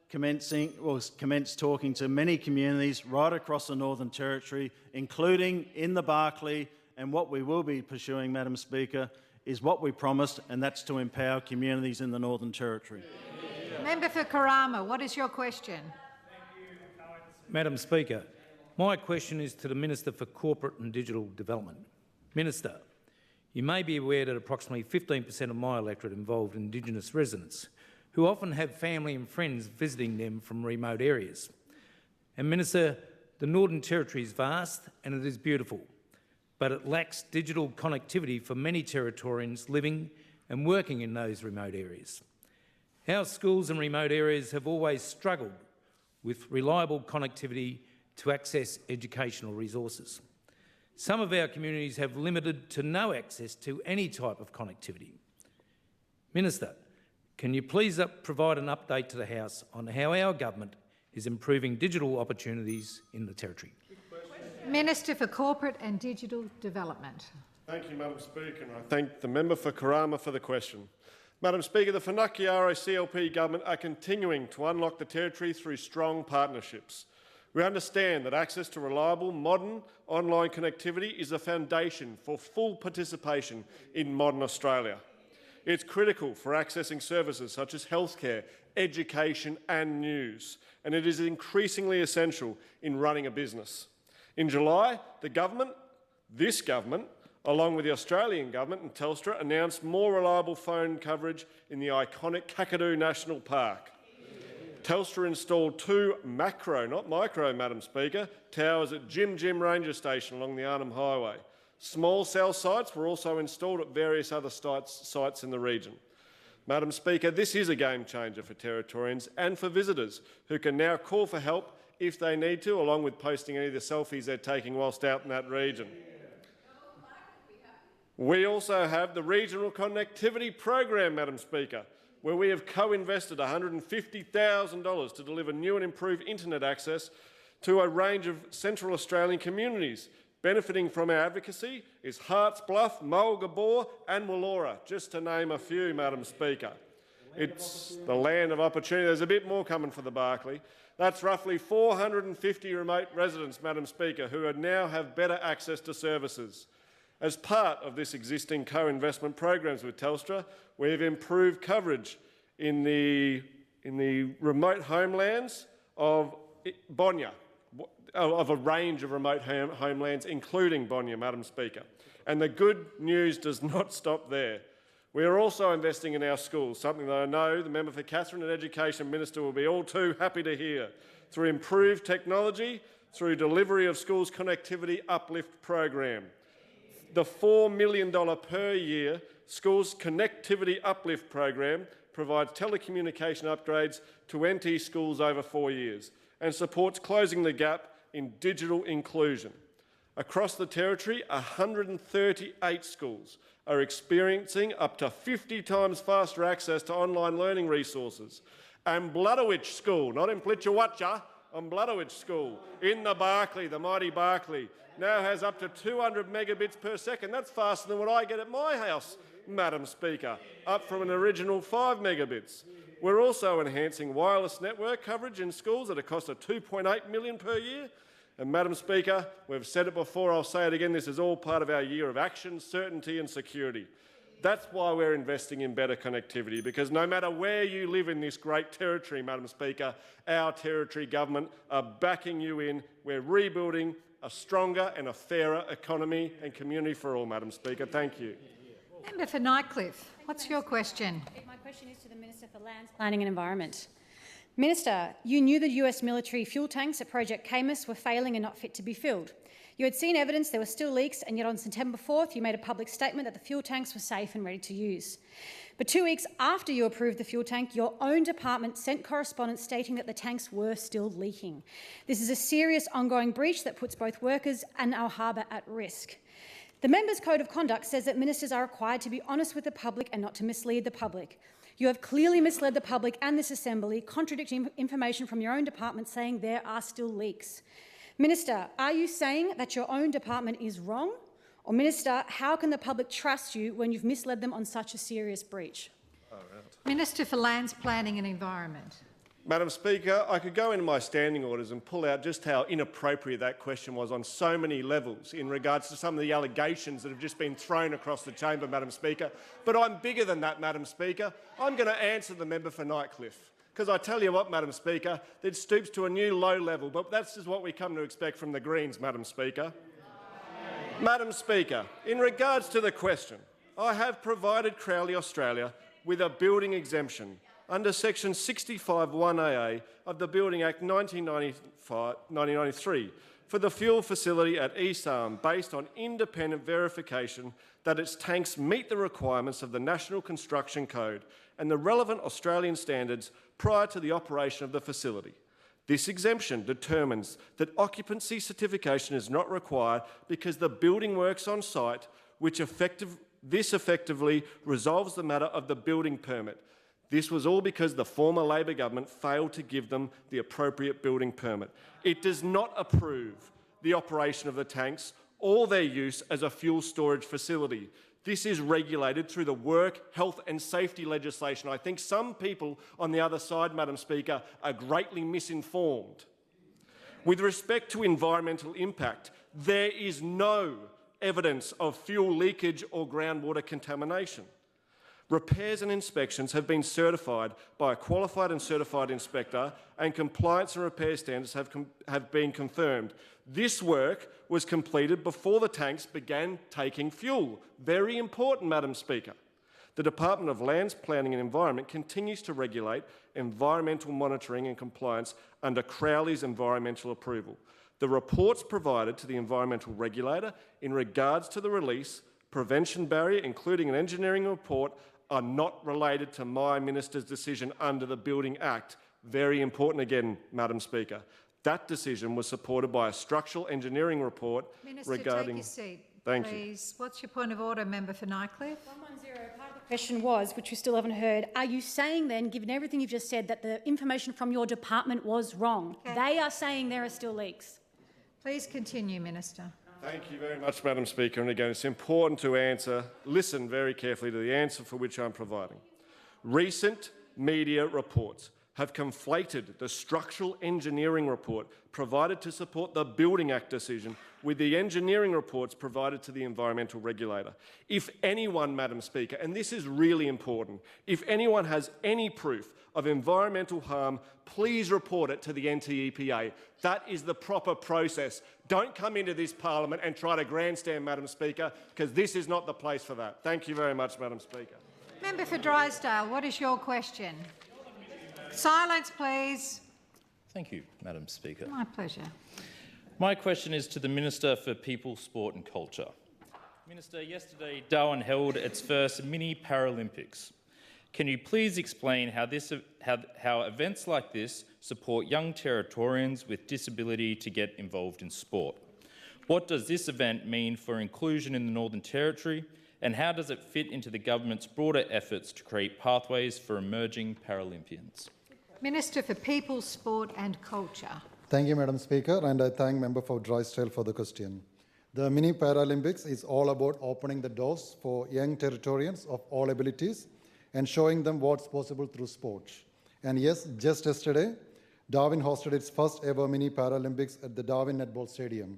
commenced talking to many communities right across the Northern Territory, including in the Barkly, and what we will be pursuing, Madam Speaker, is what we promised, and that's to empower communities in the Northern Territory. Member for Karama, what is your question? Madam Speaker, my question is to the Minister for Corporate and Digital Development. Minister, you may be aware that approximately 15% of my electorate involved Indigenous residents, who often have family and friends visiting them from remote areas. And Minister, the Northern Territory is vast and it is beautiful, but it lacks digital connectivity for many Territorians living and working in those remote areas. Our schools in remote areas have always struggled with reliable connectivity to access educational resources. Some of our communities have limited to no access to any type of connectivity. Minister, can you please provide an update to the House on how our government is improving digital opportunities in the Territory? Minister for Corporate and Digital Development. Thank you, Madam Speaker, and I thank the member for Karama for the question. Madam Speaker, the Whanakaiaro CLP government are continuing to unlock the Territory through strong partnerships. We understand that access to reliable, modern online connectivity is a foundation for full participation in modern Australia. It's critical for accessing services such as healthcare, education and news, and it is increasingly essential in running a business. In July, this government, along with the Australian government and Telstra, announced more reliable phone coverage in the iconic Kakadu National Park. Telstra installed 2 macro, not micro, Madam Speaker, towers at Jim Jim Ranger Station along the Arnhem Highway. Small cell sites were also installed at various other sites in the region. Madam Speaker, this is a game changer for Territorians and for visitors who can now call for help if they need to, along with posting any of the selfies they're taking whilst out in that region. We also have the Regional Connectivity Program, Madam Speaker, where we have co-invested $150,000 to deliver new and improved internet access to a range of Central Australian communities. Benefiting from our advocacy is Harts Bluff, Mulgabor and Wollora, just to name a few, Madam Speaker. It's the land of opportunity. There's a bit more coming for the Barkly. That's roughly 450 remote residents, Madam Speaker, who now have better access to services. As part of this existing co-investment programs with Telstra, we've improved coverage in the remote homelands of Bonya, of a range of remote homelands, including Bonya, Madam Speaker. And the good news does not stop there. We are also investing in our schools, something that I know the member for Katherine and Education Minister will be all too happy to hear, through improved technology, through delivery of schools connectivity uplift program. The $4 million per year Schools Connectivity Uplift Program provides telecommunication upgrades to NT schools over 4 years and supports closing the gap in digital inclusion. Across the Territory, 138 schools are experiencing up to 50 times faster access to online learning resources. And Bloodowich School, not in Plitchawatcha, on Bloodowich School, in the Barkly, the mighty Barkly, now has up to 200 megabits per second. That's faster than what I get at my house, Madam Speaker, up from an original 5 megabits. We're also enhancing wireless network coverage in schools at a cost of $2.8 million per year. And Madam Speaker, we've said it before, I'll say it again, this is all part of our year of action, certainty and security. That's why we're investing in better connectivity, because no matter where you live in this great territory, Madam Speaker, our Territory government are backing you in. We're rebuilding a stronger and a fairer economy and community for all, Madam Speaker. Thank you. Member for Nightcliff, what's your question? My question is to the Minister for Lands, Planning and Environment. Minister, you knew the US military fuel tanks at Project Camus were failing and not fit to be filled. You had seen evidence there were still leaks, and yet on September 4th you made a public statement that the fuel tanks were safe and ready to use. But 2 weeks after you approved the fuel tank, your own department sent correspondence stating that the tanks were still leaking. This is a serious ongoing breach that puts both workers and our harbour at risk. The Members' Code of Conduct says that ministers are required to be honest with the public and not to mislead the public. You have clearly misled the public and this Assembly, contradicting information from your own department saying there are still leaks. Minister, are you saying that your own department is wrong? Or Minister, how can the public trust you when you've misled them on such a serious breach? Minister for Lands, Planning and Environment. Madam Speaker, I could go into my standing orders and pull out just how inappropriate that question was on so many levels in regards to some of the allegations that have just been thrown across the chamber, Madam Speaker. But I'm bigger than that, Madam Speaker. I'm going to answer the member for Nightcliff. Because I tell you what, Madam Speaker, it stoops to a new low level, but that's just what we come to expect from the Greens, Madam Speaker. Madam Speaker, in regards to the question, I have provided Crowley Australia with a building exemption under Section 65(1)AA of the Building Act 1993 for the fuel facility at East Arm, based on independent verification that its tanks meet the requirements of the National Construction Code and the relevant Australian standards prior to the operation of the facility. This exemption determines that occupancy certification is not required because the building works on site, this effectively resolves the matter of the building permit. This was all because the former Labor government failed to give them the appropriate building permit. It does not approve the operation of the tanks or their use as a fuel storage facility. This is regulated through the work, health and safety legislation. I think some people on the other side, Madam Speaker, are greatly misinformed. With respect to environmental impact, there is no evidence of fuel leakage or groundwater contamination. Repairs and inspections have been certified by a qualified and certified inspector, and compliance and repair standards have been confirmed. This work was completed before the tanks began taking fuel. Very important, Madam Speaker. The Department of Lands, Planning and Environment continues to regulate environmental monitoring and compliance under Crowley's environmental approval. The reports provided to the environmental regulator in regards to the release, prevention barrier, including an engineering report, are not related to my minister's decision under the Building Act. Very important again, Madam Speaker. That decision was supported by a structural engineering report Minister, regarding... take your seat, Thank please. What's your point of order, member for Nightcliff? 110, part of the question was, which we still haven't heard, are you saying then, given everything you've just said, that the information from your department was wrong? Okay. They are saying there are still leaks. Please continue, Minister. Thank you very much, Madam Speaker. And again, it's important to listen very carefully to the answer for which I'm providing. Recent media reports have conflated the structural engineering report provided to support the Building Act decision with the engineering reports provided to the environmental regulator. If anyone, Madam Speaker, and this is really important, if anyone has any proof of environmental harm, please report it to the NTEPA. That is the proper process. Don't come into this parliament and try to grandstand, Madam Speaker, because this is not the place for that. Thank you very much, Madam Speaker. Member for Drysdale, what is your question? Silence, please. Thank you, Madam Speaker. My pleasure. My question is to the Minister for People, Sport and Culture. Minister, yesterday Darwin held its first mini Paralympics. Can you please explain how events like this support young Territorians with disability to get involved in sport? What does this event mean for inclusion in the Northern Territory, and how does it fit into the government's broader efforts to create pathways for emerging Paralympians? Minister for People, Sport and Culture. Thank you, Madam Speaker, and I thank Member for Drysdale for the question. The Mini Paralympics is all about opening the doors for young Territorians of all abilities and showing them what's possible through sport. And yes, just yesterday, Darwin hosted its first ever Mini Paralympics at the Darwin Netball Stadium,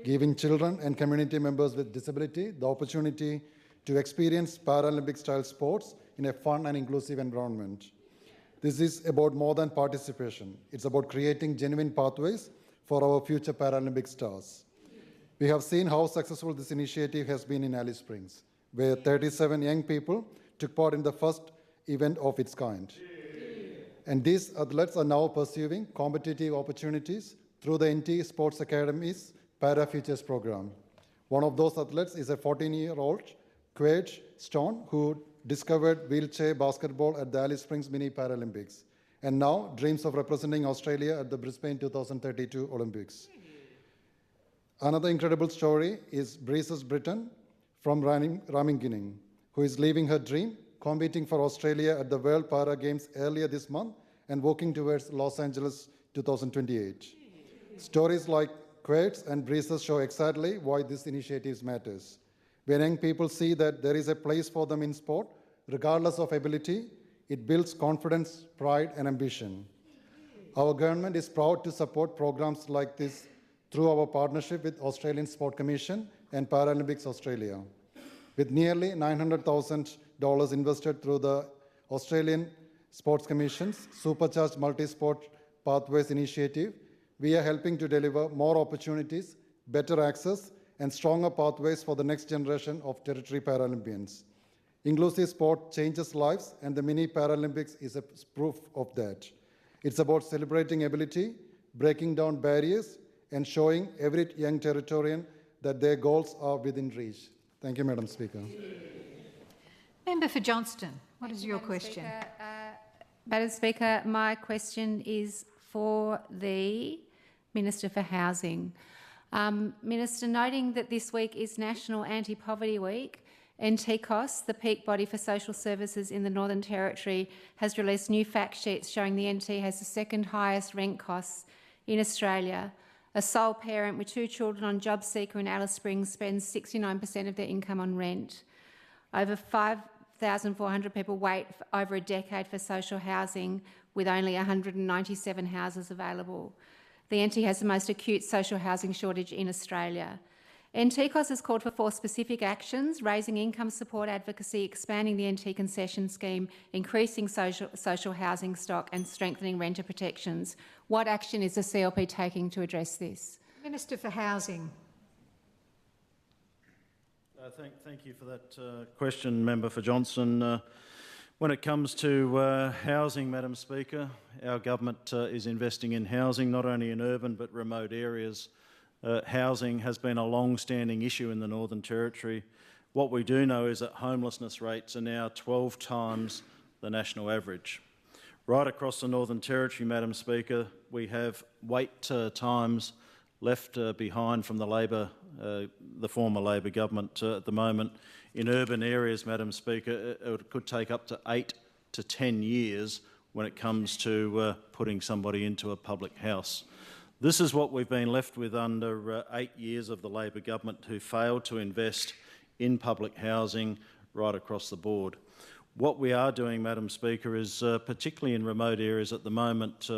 giving children and community members with disability the opportunity to experience Paralympic-style sports in a fun and inclusive environment. This is about more than participation. It's about creating genuine pathways for our future Paralympic stars. We have seen how successful this initiative has been in Alice Springs, where 37 young people took part in the first event of its kind. And these athletes are now pursuing competitive opportunities through the NT Sports Academy's Para Futures program. One of those athletes is a 14-year-old Quade Stone who discovered wheelchair basketball at the Alice Springs Mini Paralympics and now dreams of representing Australia at the Brisbane 2032 Olympics. Another incredible story is Breezes Britton from Ramingining, who is living her dream, competing for Australia at the World Para Games earlier this month and working towards Los Angeles 2028. Stories like Quade's and Breezes show exactly why this initiative matters. When young people see that there is a place for them in sport, regardless of ability, it builds confidence, pride, and ambition. Our government is proud to support programs like this through our partnership with Australian Sport Commission and Paralympics Australia. With nearly $900,000 invested through the Australian Sports Commission's Supercharged Multi-Sport Pathways initiative, we are helping to deliver more opportunities, better access, and stronger pathways for the next generation of Territory Paralympians. Inclusive sport changes lives, and the Mini Paralympics is a proof of that. It's about celebrating ability, breaking down barriers, and showing every young Territorian that their goals are within reach. Thank you, Madam Speaker. Member for Johnston, what is your question? Madam Speaker, my question is for the Minister for Housing. Minister, noting that this week is National Anti-Poverty Week, NTCOS, the peak body for social services in the Northern Territory, has released new fact sheets showing the NT has the second highest rent costs in Australia. A sole parent with 2 children on JobSeeker in Alice Springs spends 69% of their income on rent. Over 5,400 people wait for over a decade for social housing, with only 197 houses available. The NT has the most acute social housing shortage in Australia. NTCOS has called for 4 specific actions: raising income support advocacy, expanding the NT concession scheme, increasing social housing stock and strengthening renter protections. What action is the CLP taking to address this? Minister for Housing. Thank you for that question, Member for Johnston. When it comes to housing, Madam Speaker, our government is investing in housing, not only in urban but remote areas. Housing has been a long-standing issue in the Northern Territory. What we do know is that homelessness rates are now 12 times the national average. Right across the Northern Territory, Madam Speaker, we have wait times left behind from the former Labor government at the moment. In urban areas, Madam Speaker, it could take up to 8 to 10 years when it comes to putting somebody into a public house. This is what we've been left with under 8 years of the Labor government, who failed to invest in public housing right across the board. What we are doing, Madam Speaker, is particularly in remote areas at the moment.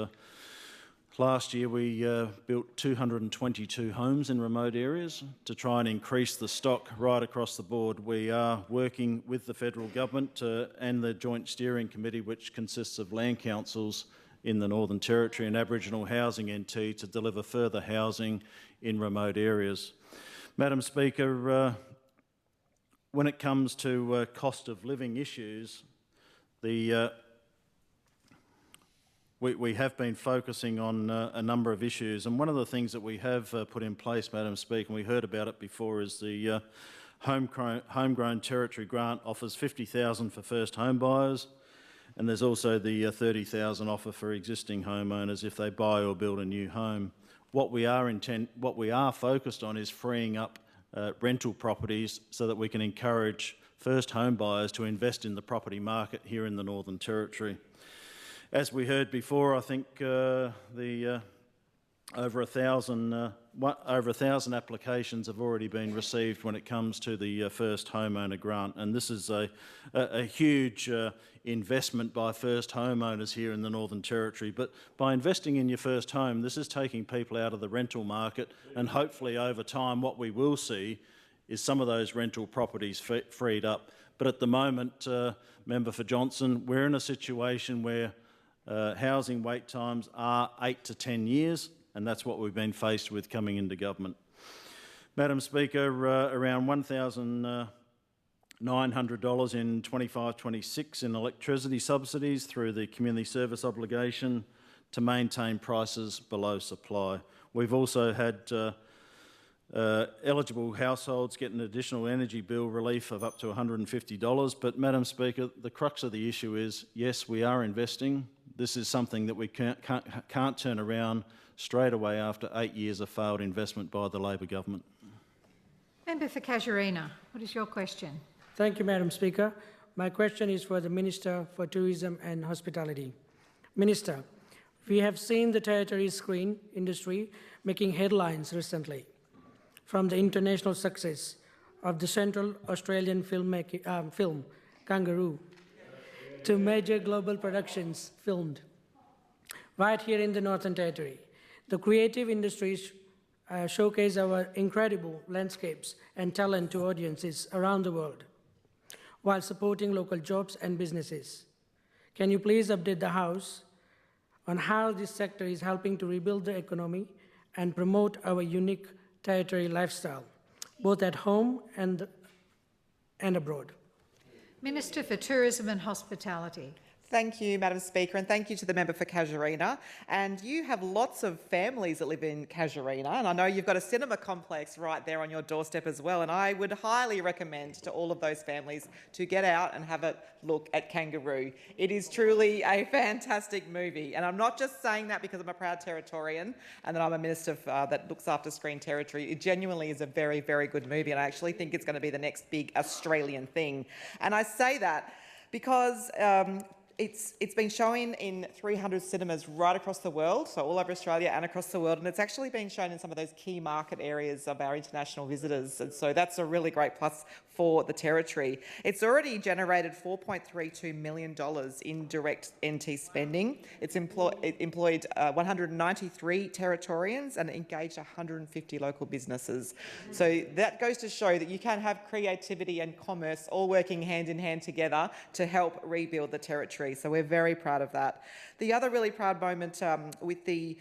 Last year we built 222 homes in remote areas to try and increase the stock right across the board. We are working with the federal government and the Joint Steering Committee, which consists of land councils in the Northern Territory and Aboriginal Housing NT, to deliver further housing in remote areas. Madam Speaker, when it comes to cost of living issues, we have been focusing on a number of issues, and one of the things that we have put in place, Madam Speaker, and we heard about it before, is the Homegrown Territory Grant offers $50,000 for first home buyers, and there's also the $30,000 offer for existing homeowners if they buy or build a new home. What we are focused on is freeing up rental properties so that we can encourage first home buyers to invest in the property market here in the Northern Territory. As we heard before, I think over 1,000 applications have already been received when it comes to the first homeowner grant, and this is a huge investment by first homeowners here in the Northern Territory. But by investing in your first home, this is taking people out of the rental market, and hopefully over time what we will see is some of those rental properties freed up. But at the moment, Member for Johnson, we're in a situation where housing wait times are 8 to 10 years, and that's what we've been faced with coming into government. Madam Speaker, around $1,900 in 25-26 in electricity subsidies through the community service obligation to maintain prices below supply. We've also had eligible households get an additional energy bill relief of up to $150. But, Madam Speaker, the crux of the issue is, yes, we are investing. This is something that we can't turn around straight away after 8 years of failed investment by the Labor government. Member for Casuarina, what is your question? Thank you, Madam Speaker. My question is for the Minister for Tourism and Hospitality. Minister, we have seen the territory's screen industry making headlines recently, from the international success of the Central Australian film Kangaroo to major global productions filmed right here in the Northern Territory. The creative industries showcase our incredible landscapes and talent to audiences around the world, while supporting local jobs and businesses. Can you please update the House on how this sector is helping to rebuild the economy and promote our unique territory lifestyle, both at home and abroad? Minister for Tourism and Hospitality. Thank you, Madam Speaker, and thank you to the member for Casuarina. And you have lots of families that live in Casuarina, and I know you've got a cinema complex right there on your doorstep as well, and I would highly recommend to all of those families to get out and have a look at Kangaroo. It is truly a fantastic movie, and I'm not just saying that because I'm a proud Territorian and that I'm a minister that looks after Screen Territory. It genuinely is a very, very good movie, and I actually think it's going to be the next big Australian thing. And I say that because it's been shown in 300 cinemas right across the world, so all over Australia and across the world, and it's actually been shown in some of those key market areas of our international visitors, and so that's a really great plus for the Territory. It's already generated $4.32 million in direct NT spending. It employed 193 Territorians and engaged 150 local businesses. So that goes to show that you can have creativity and commerce all working hand in hand together to help rebuild the Territory. So we're very proud of that. The other really proud moment with the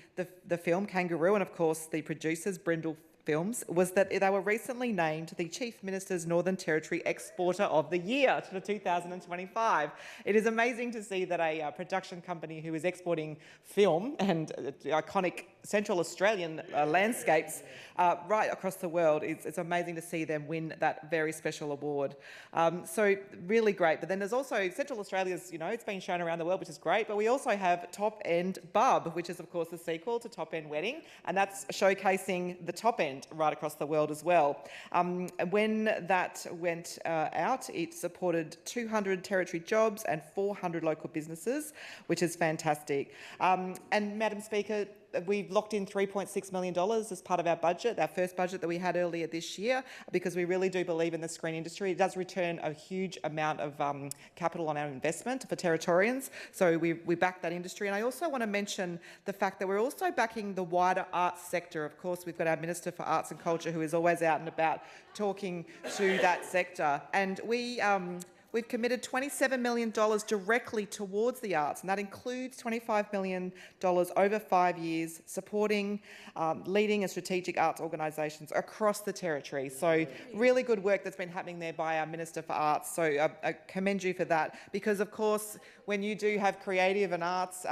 film Kangaroo, and of course the producers, Brindle films was that they were recently named the Chief Minister's Northern Territory Exporter of the Year to 2025. It is amazing to see that a production company who is exporting film and iconic Central Australian landscapes right across the world, it's amazing to see them win that very special award. So really great. But then there's also Central Australia's, it's been shown around the world, which is great, but we also have Top End Bub, which is of course the sequel to Top End Wedding, and that's showcasing the top end right across the world as well. When that went out, it supported 200 Territory jobs and 400 local businesses, which is fantastic. And Madam Speaker, we've locked in $3.6 million as part of our budget, our first budget that we had earlier this year, because we really do believe in the screen industry. It does return a huge amount of capital on our investment for Territorians, so we back that industry. And I also want to mention the fact that we're also backing the wider arts sector. Of course, we've got our Minister for Arts and Culture who is always out and about talking to that sector. And we've committed $27 million directly towards the arts, and that includes $25 million over 5 years supporting leading and strategic arts organisations across the Territory. So really good work that's been happening there by our Minister for Arts. So I commend you for that, because of course when you do have creative and arts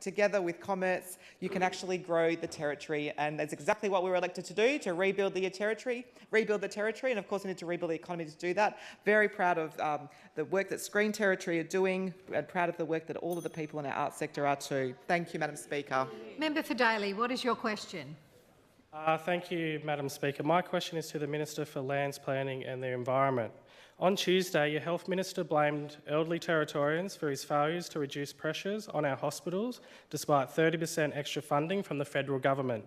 together with commerce, you can actually grow the Territory, and that's exactly what we were elected to do, to rebuild the Territory, and of course we need to rebuild the economy to do that. Very proud of the work that Screen Territory are doing, and proud of the work that all of the people in our arts sector are too. Thank you, Madam Speaker. Member for Daly, what is your question? Thank you, Madam Speaker. My question is to the Minister for Lands, Planning and the Environment. On Tuesday, your Health Minister blamed elderly Territorians for his failures to reduce pressures on our hospitals despite 30% extra funding from the federal government.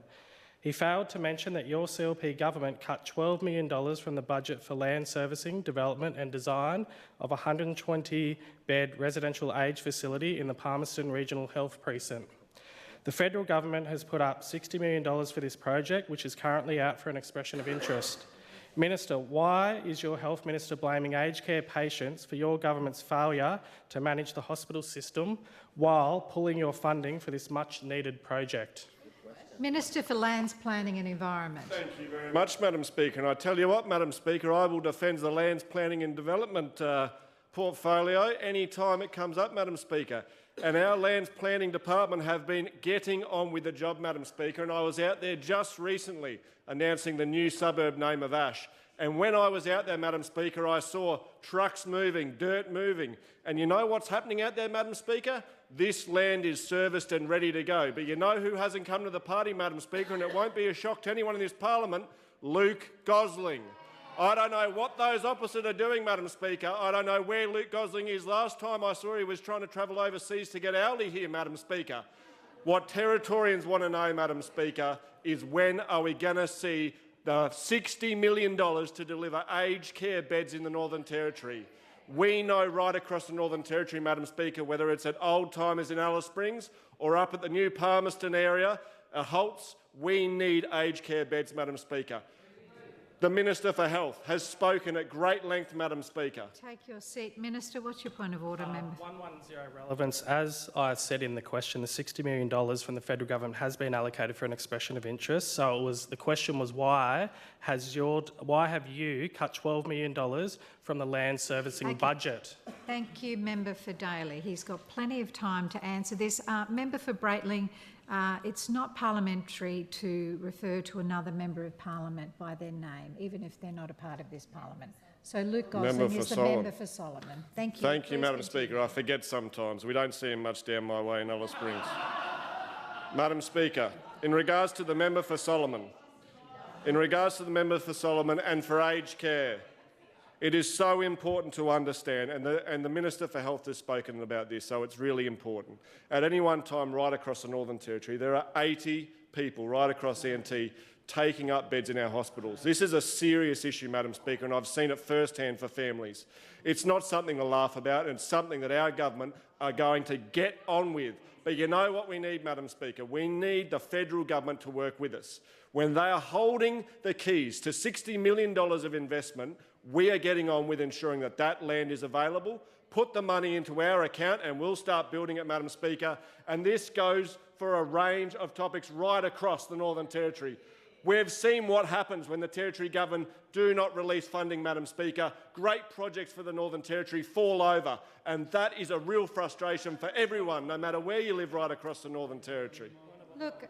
He failed to mention that your CLP government cut $12 million from the budget for land servicing, development and design of a 120-bed residential aged facility in the Palmerston Regional Health Precinct. The federal government has put up $60 million for this project, which is currently out for an expression of interest. Minister, why is your Health Minister blaming aged care patients for your government's failure to manage the hospital system while pulling your funding for this much-needed project? Minister for Lands, Planning and Environment. Thank you very much, Madam Speaker. And I tell you what, Madam Speaker, I will defend the Lands, Planning and Development portfolio any time it comes up, Madam Speaker. And our Lands Planning Department have been getting on with the job, Madam Speaker, and I was out there just recently announcing the new suburb name of Ash. And when I was out there, Madam Speaker, I saw trucks moving, dirt moving. And you know what's happening out there, Madam Speaker? This land is serviced and ready to go. But you know who hasn't come to the party, Madam Speaker, and it won't be a shock to anyone in this parliament? Luke Gosling. I don't know what those opposite are doing, Madam Speaker. I don't know where Luke Gosling is. Last time I saw he was trying to travel overseas to get Aldi here, Madam Speaker. What Territorians want to know, Madam Speaker, is when are we going to see the $60 million to deliver aged care beds in the Northern Territory? We know right across the Northern Territory, Madam Speaker, whether it's at Old Timers in Alice Springs or up at the new Palmerston area, at Holtz, we need aged care beds, Madam Speaker. The Minister for Health has spoken at great length, Madam Speaker. Take your seat. Minister, what's your point of order, member? 110 relevance. As I said in the question, the $60 million from the federal government has been allocated for an expression of interest. So the question was why have you cut $12 million from the land servicing budget? Thank you, member for Daly. He's got plenty of time to answer this. Member for Breitling, it's not parliamentary to refer to another member of parliament by their name, even if they're not a part of this parliament. So Luke Gosling is the member for Solomon. Thank you. Thank you, Madam Speaker. I forget sometimes. We don't see him much down my way in Alice Springs. Madam Speaker, in regards to the member for Solomon, and for aged care, it is so important to understand, and the Minister for Health has spoken about this, so it's really important. At any one time, right across the Northern Territory, there are 80 people right across NT taking up beds in our hospitals. This is a serious issue, Madam Speaker, and I've seen it firsthand for families. It's not something to laugh about, and it's something that our government are going to get on with. But you know what we need, Madam Speaker? We need the federal government to work with us. When they are holding the keys to $60 million of investment, we are getting on with ensuring that that land is available. Put the money into our account and we'll start building it, Madam Speaker. And this goes for a range of topics right across the Northern Territory. We've seen what happens when the Territory Government do not release funding, Madam Speaker. Great projects for the Northern Territory fall over, and that is a real frustration for everyone, no matter where you live right across the Northern Territory. Look,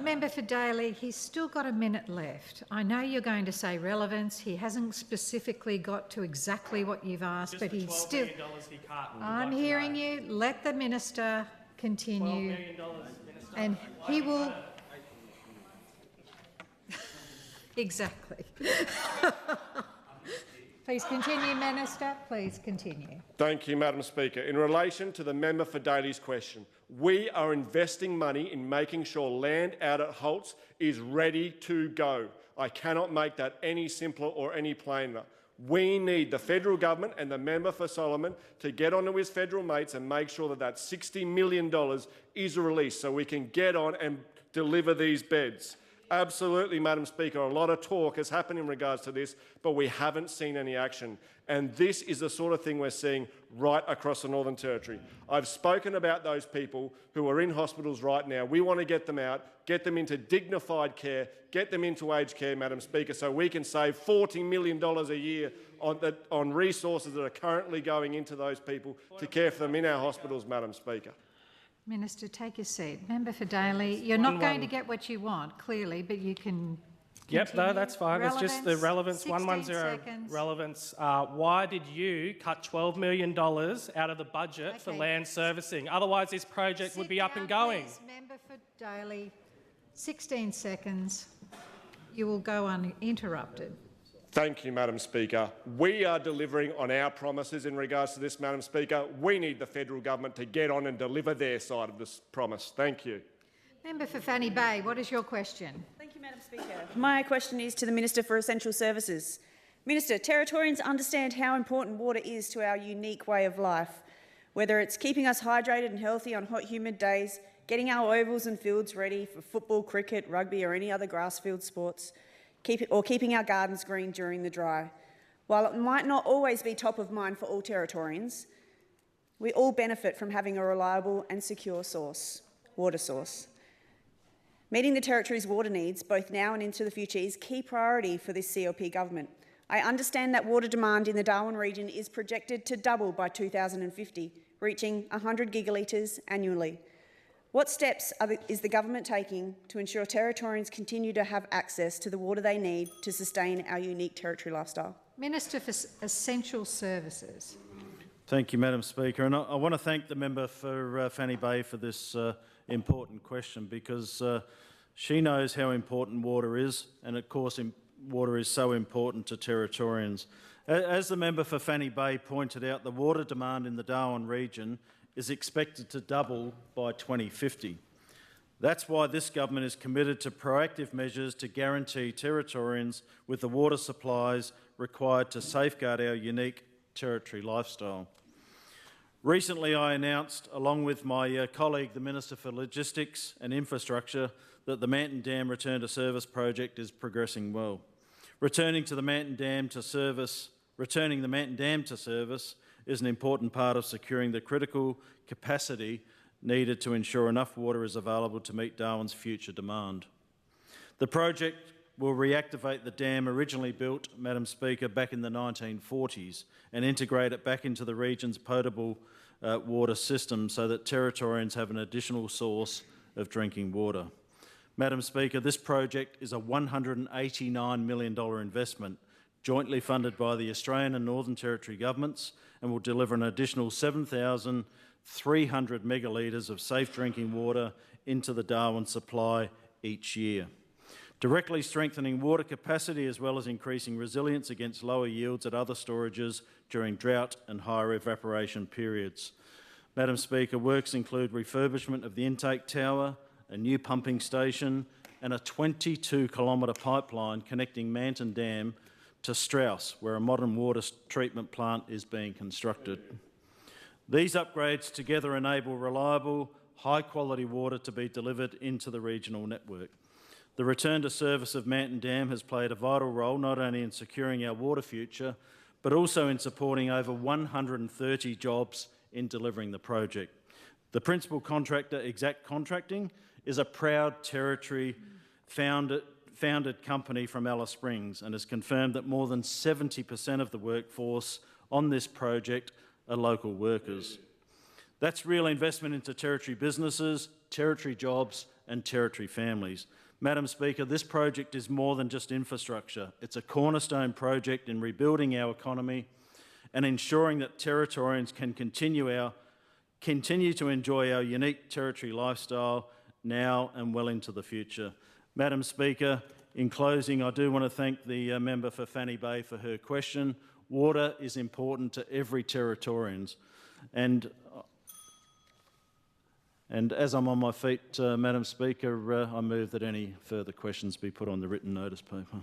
Member for Daly, he's still got a minute left. I know you're going to say relevance. He hasn't specifically got to exactly what you've asked, but he's still... $12 million he cut. I'm hearing you. Let the minister continue. $12 million, Minister. And he will... Exactly. Please continue, Minister. Please continue. Thank you, Madam Speaker. In relation to the member for Daly's question, we are investing money in making sure land out at Holtz is ready to go. I cannot make that any simpler or any plainer. We need the federal government and the member for Solomon to get on to his federal mates and make sure that that $60 million is released so we can get on and deliver these beds. Absolutely, Madam Speaker, a lot of talk has happened in regards to this, but we haven't seen any action. And this is the sort of thing we're seeing right across the Northern Territory. I've spoken about those people who are in hospitals right now. We want to get them out, get them into dignified care, get them into aged care, Madam Speaker, so we can save $40 million a year on resources that are currently going into those people to care for them in our hospitals, Madam Speaker. Minister, take your seat. Member for Daly, you're not going to get what you want, clearly, but you can Yep, no, that's fine. Relevance, It's just the relevance, 16 110 seconds. relevance. Why did you cut $12 million out of the budget for land servicing? Otherwise, this project would be up and going. Please. Member for Daly, 16 seconds. You will go uninterrupted. Thank you, Madam Speaker. We are delivering on our promises in regards to this, Madam Speaker. We need the federal government to get on and deliver their side of this promise. Thank you. Member for Fanny Bay, what is your question? Thank you, Madam Speaker. My question is to the Minister for Essential Services. Minister, Territorians understand how important water is to our unique way of life, whether it's keeping us hydrated and healthy on hot, humid days, getting our ovals and fields ready for football, cricket, rugby or any other grassfield sports, keeping our gardens green during the dry. While it might not always be top of mind for all Territorians, we all benefit from having a reliable and secure water source. Meeting the Territory's water needs, both now and into the future, is key priority for this CLP government. I understand that water demand in the Darwin region is projected to double by 2050, reaching 100 gigalitres annually. What steps is the government taking to ensure Territorians continue to have access to the water they need to sustain our unique Territory lifestyle? Minister for Essential Services. Thank you, Madam Speaker. And I want to thank the member for Fanny Bay for this important question, because she knows how important water is, and of course water is so important to Territorians. As the member for Fanny Bay pointed out, the water demand in the Darwin region is expected to double by 2050. That's why this government is committed to proactive measures to guarantee Territorians with the water supplies required to safeguard our unique Territory lifestyle. Recently, I announced, along with my colleague, the Minister for Logistics and Infrastructure, that the Manton Dam Return to Service project is progressing well. Returning the Manton Dam to service is an important part of securing the critical capacity needed to ensure enough water is available to meet Darwin's future demand. The project will reactivate the dam originally built, Madam Speaker, back in the 1940s and integrate it back into the region's potable water system so that Territorians have an additional source of drinking water. Madam Speaker, this project is a $189 million investment jointly funded by the Australian and Northern Territory governments, and will deliver an additional 7,300 megalitres of safe drinking water into the Darwin supply each year, directly strengthening water capacity as well as increasing resilience against lower yields at other storages during drought and higher evaporation periods. Madam Speaker, works include refurbishment of the intake tower, a new pumping station and a 22-kilometre pipeline connecting Manton Dam to Strauss, where a modern water treatment plant is being constructed. These upgrades together enable reliable, high-quality water to be delivered into the regional network. The return to service of Manton Dam has played a vital role not only in securing our water future, but also in supporting over 130 jobs in delivering the project. The principal contractor, Exact Contracting, is a proud Territory founded founded company from Alice Springs and has confirmed that more than 70% of the workforce on this project are local workers. That's real investment into Territory businesses, Territory jobs and Territory families. Madam Speaker, this project is more than just infrastructure. It's a cornerstone project in rebuilding our economy and ensuring that Territorians can continue to enjoy our unique Territory lifestyle now and well into the future. Madam Speaker, in closing, I do want to thank the member for Fanny Bay for her question. Water is important to every Territorian, and as I'm on my feet, Madam Speaker, I move that any further questions be put on the written notice paper.